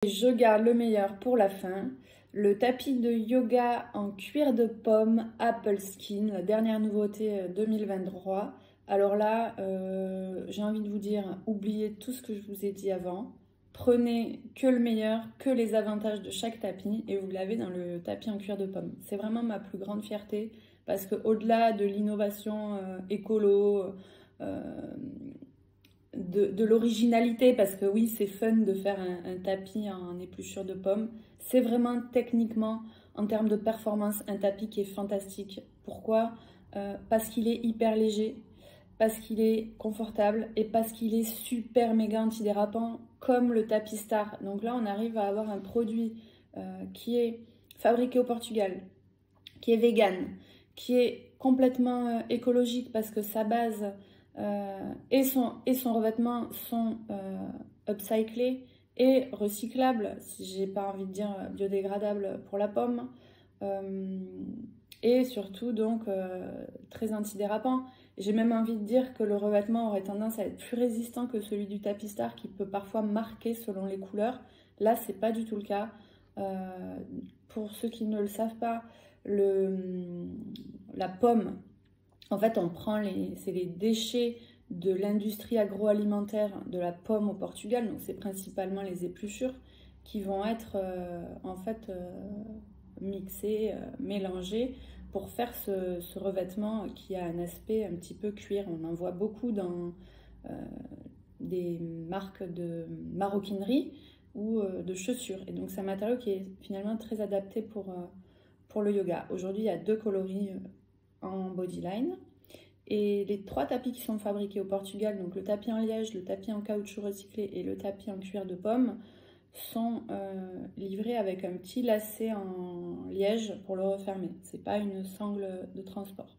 Je garde le meilleur pour la fin. Le tapis de yoga en cuir de pomme Apple Skin, la dernière nouveauté 2023. Alors là, j'ai envie de vous dire, oubliez tout ce que je vous ai dit avant. Prenez que le meilleur, que les avantages de chaque tapis et vous l'avez dans le tapis en cuir de pomme. C'est vraiment ma plus grande fierté parce que au-delà de l'innovation écolo, de l'originalité, parce que oui, c'est fun de faire un tapis en épluchure de pommes. C'est vraiment techniquement, en termes de performance, un tapis qui est fantastique. Pourquoi? Parce qu'il est hyper léger, parce qu'il est confortable et parce qu'il est super méga antidérapant comme le tapis Star. Donc là, on arrive à avoir un produit qui est fabriqué au Portugal, qui est vegan, qui est complètement écologique parce que sa base et son revêtement sont upcyclés et recyclables, si j'ai pas envie de dire biodégradables pour la pomme, et surtout donc très antidérapant. J'ai même envie de dire que le revêtement aurait tendance à être plus résistant que celui du tapis Star qui peut parfois marquer selon les couleurs. Là, c'est pas du tout le cas. Pour ceux qui ne le savent pas, la pomme, en fait, c'est les déchets de l'industrie agroalimentaire de la pomme au Portugal, donc c'est principalement les épluchures qui vont être en fait mixées, mélangées pour faire ce revêtement qui a un aspect un petit peu cuir. On en voit beaucoup dans des marques de maroquinerie ou de chaussures. Et donc c'est un matériau qui est finalement très adapté pour le yoga. Aujourd'hui, il y a 2 coloris en bodyline. Et les 3 tapis qui sont fabriqués au Portugal, donc le tapis en liège, le tapis en caoutchouc recyclé et le tapis en cuir de pomme, sont livrés avec un petit lacet en liège pour le refermer. C'est pas une sangle de transport.